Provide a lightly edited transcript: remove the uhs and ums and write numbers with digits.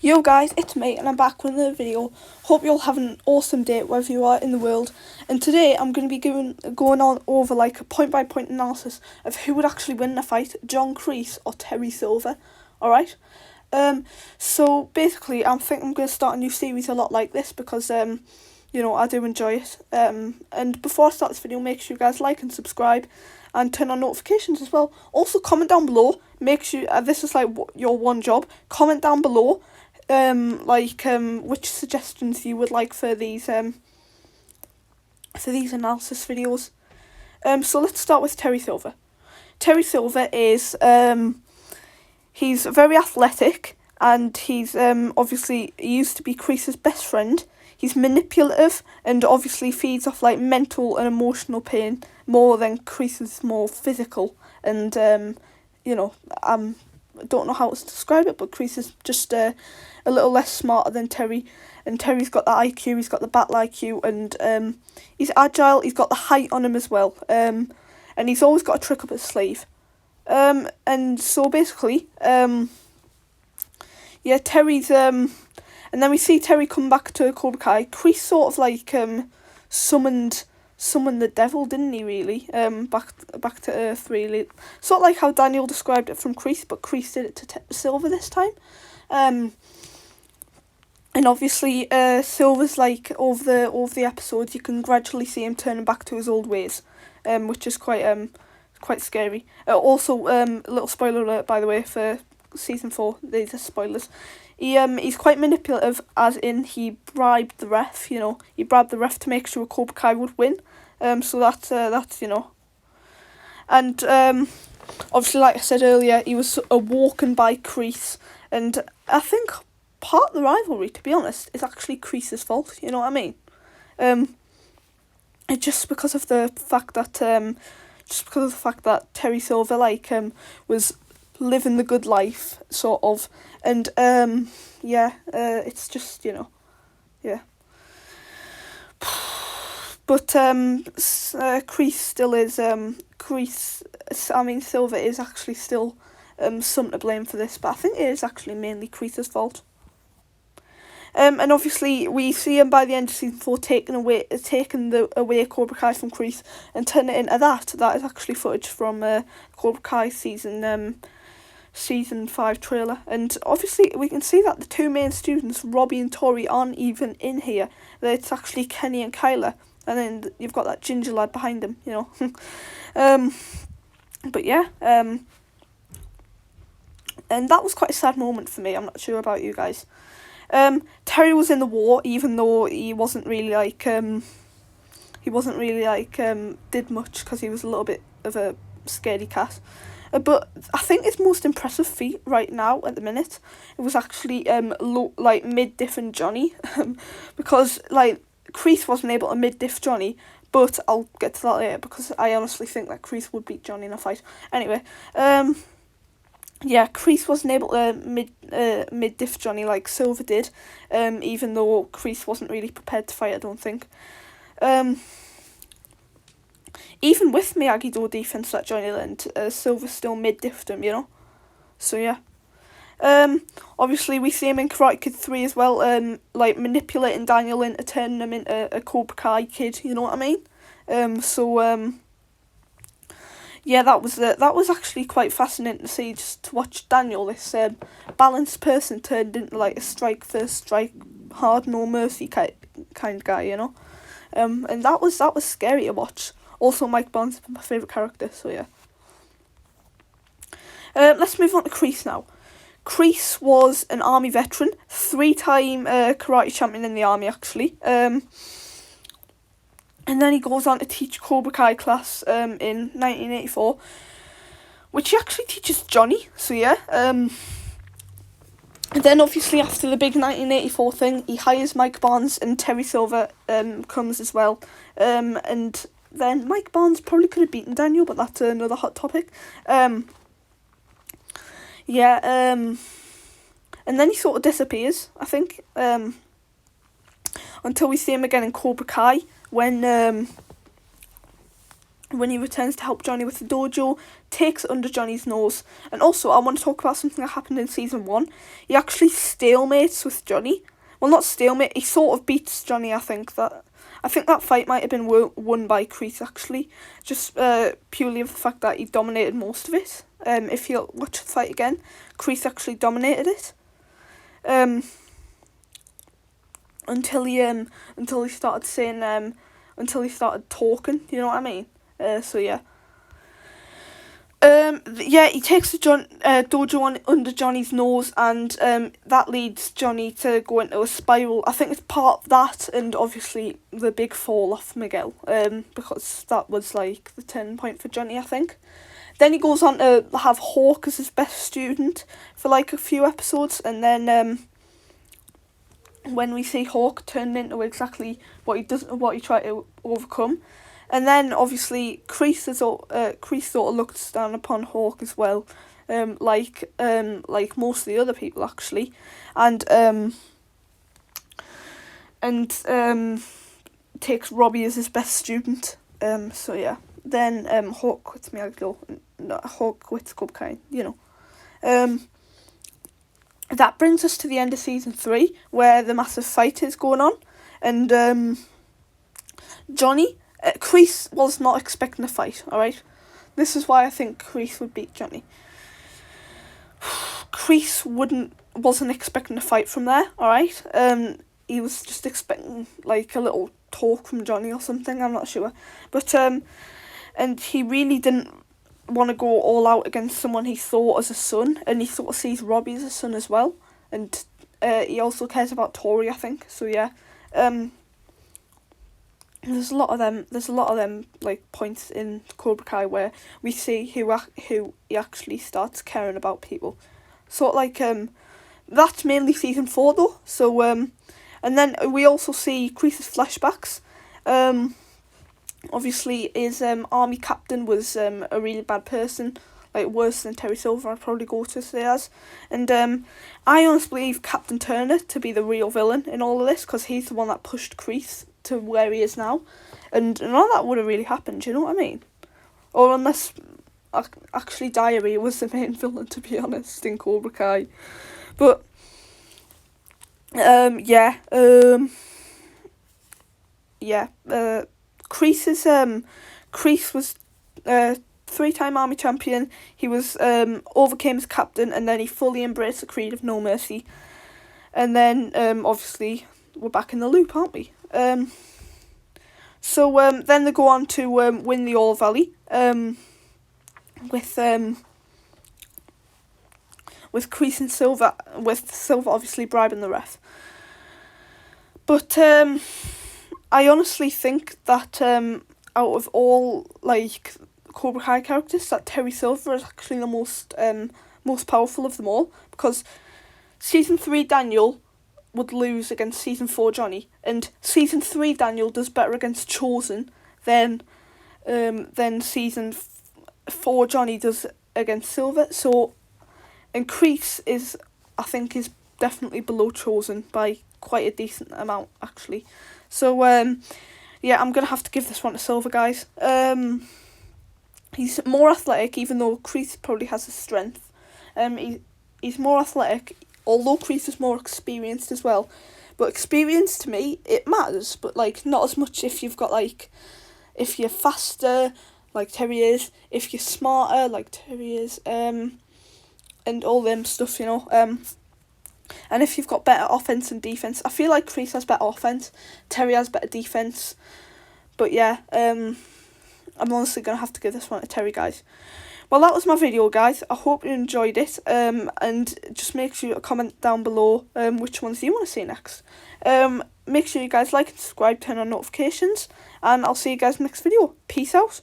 Yo guys, it's me and I'm back with another video. Hope you're all having an awesome day wherever you are in the world. And today I'm going to be going on over like a point by point analysis of who would actually win in a fight, John Kreese or Terry Silver. Alright? So basically I think I'm going to start a new series a lot like this because I do enjoy it. And before I start this video, make sure you guys like and subscribe and turn on notifications as well. Also comment down below, make sure, this is like your one job, comment down below which suggestions you would like for these analysis videos. So let's start with Terry Silver. Terry Silver is he's very athletic and he's obviously he used to be Kreese's best friend. He's manipulative and obviously feeds off like mental and emotional pain more than Kreese's more physical. And I don't know how to describe it, but Kreese is just a little less smarter than Terry, and Terry's got the IQ, he's got the battle IQ, and he's agile, he's got the height on him as well, and he's always got a trick up his sleeve. And so basically, Terry's, and then we see Terry come back to Cobra Kai. Kreese sort of like summoned the devil, didn't he, really? Back to Earth, really. Sort of like how Daniel described it from Kreese, but Kreese did it to Silver this time. And obviously, Silver's like over the episodes, you can gradually see him turning back to his old ways, which is quite scary. Also, a little spoiler alert, by the way, for season 4. These are spoilers. He's quite manipulative, as in he bribed the ref. He bribed the ref to make sure Cobra Kai would win. So that's and obviously, like I said earlier, he was awoken by Kreese, and I think part of the rivalry, to be honest, is actually Kreese's fault. You know what I mean? It's just because of the fact that Terry Silver was living the good life, sort of, and it's just But Kreese still is Silver is actually still some to blame for this, but I think it is actually mainly Kreese's fault. And obviously we see him by the end of season 4 taking away Cobra Kai from Kreese and turning it into that. That is actually footage from Cobra Kai season 5 trailer, and obviously we can see that the two main students, Robbie and Tori, aren't even in here. That it's actually Kenny and Kyla, and then you've got that ginger lad behind him, but yeah, and that was quite a sad moment for me. I'm not sure about you guys. Terry was in the war, even though he wasn't really did much, because he was a little bit of a scaredy cat. But I think his most impressive feat right now at the minute, it was actually mid-diff and Johnny, because Kreese wasn't able to mid-diff Johnny, but I'll get to that later because I honestly think that Kreese would beat Johnny in a fight. Anyway, Kreese wasn't able to mid-diff Johnny like Silver did, even though Kreese wasn't really prepared to fight, I don't think. Even with Miyagi-Do defense that Johnny learned, Silver still mid-diffed him, So yeah. Obviously we see him in Karate Kid 3 as well, manipulating Daniel into turning him into a Cobra Kai kid, you know what I mean? That was actually quite fascinating to see, just to watch Daniel, this balanced person, turned into like a strike first, strike hard, no mercy kind of guy, and that was scary to watch. Also, Mike Barnes is my favourite character, so yeah. Let's move on to Kreese now. Kreese was an army veteran, 3-time karate champion in the army, actually. And then he goes on to teach Cobra Kai class in 1984, which he actually teaches Johnny, so yeah. And then obviously after the big 1984 thing, he hires Mike Barnes, and Terry Silver comes as well. And then Mike Barnes probably could have beaten Daniel, but that's another hot topic. And then he sort of disappears, I think, until we see him again in Cobra Kai, when when he returns to help Johnny with the dojo, takes it under Johnny's nose. And also, I want to talk about something that happened in season 1. He actually stalemates with Johnny. Well, not stalemate, he sort of beats Johnny, I think. That fight might have been won by Kreese, actually. Just purely of the fact that he dominated most of it. If you watch the fight again, Kreese actually dominated it. Until he started saying, until he started talking, you know what I mean? So yeah. He takes the dojo on under Johnny's nose, and that leads Johnny to go into a spiral. I think it's part of that, and obviously the big fall off Miguel, because that was like the turning point for Johnny, I think. Then he goes on to have Hawk as his best student for like a few episodes, and then when we see Hawk turn into exactly what he tried to overcome. And then obviously Kreese sort of looks down upon Hawk as well, like most of the other people actually, and takes Robbie as his best student. So yeah, then Hawk quits Miyagi-Do, Hawk quits Cobra Kai, you know. That brings us to the end of season 3, where the massive fight is going on, and Kreese was not expecting a fight, alright? This is why I think Kreese would beat Johnny. Kreese wasn't expecting a fight from there, alright? He was just expecting like a little talk from Johnny or something, I'm not sure. But and he really didn't want to go all out against someone he saw as a son, and he sort of sees Robbie as a son as well. And he also cares about Tori, I think. So yeah. There's a lot of them like points in Cobra Kai where we see who he actually starts caring about people. Sort of like that's mainly season 4 though. So and then we also see Kreese's flashbacks. Obviously his army captain was a really bad person, like worse than Terry Silver, I'd probably go to say as. And I honestly believe Captain Turner to be the real villain in all of this, because he's the one that pushed Kreese to where he is now, and none of that would have really happened, you know what I mean? Or unless actually Diary was the main villain, to be honest, in Cobra Kai. But Kreese was 3-time army champion. He was overcame as captain, and then he fully embraced the creed of no mercy. And then obviously we're back in the loop, aren't we? So then they go on to win the All Valley with Kreese and Silver, with Silver obviously bribing the ref. But I honestly think that out of all like Cobra Kai characters, that Terry Silver is actually the most powerful of them all, because season 3 Daniel would lose against season 4 Johnny, and season 3 Daniel does better against Chosen than season 4 Johnny does against Silver. So, and Kreese is definitely below Chosen by quite a decent amount actually. So yeah, I'm gonna have to give this one to Silver, guys. He's more athletic, even though Kreese probably has his strength. He's more athletic, although Kreese is more experienced as well. But experience, to me, it matters, but like not as much if you've got like, if you're faster like Terry is, if you're smarter like Terry is, and all them stuff, you know. And if you've got better offense and defense, I feel like Kreese has better offense, Terry has better defense. But yeah, I'm honestly gonna have to give this one to Terry, guys. Well, that was my video, guys. I hope you enjoyed it. And just make sure to comment down below which ones you want to see next. Make sure you guys like and subscribe, turn on notifications, and I'll see you guys in the next video. Peace out.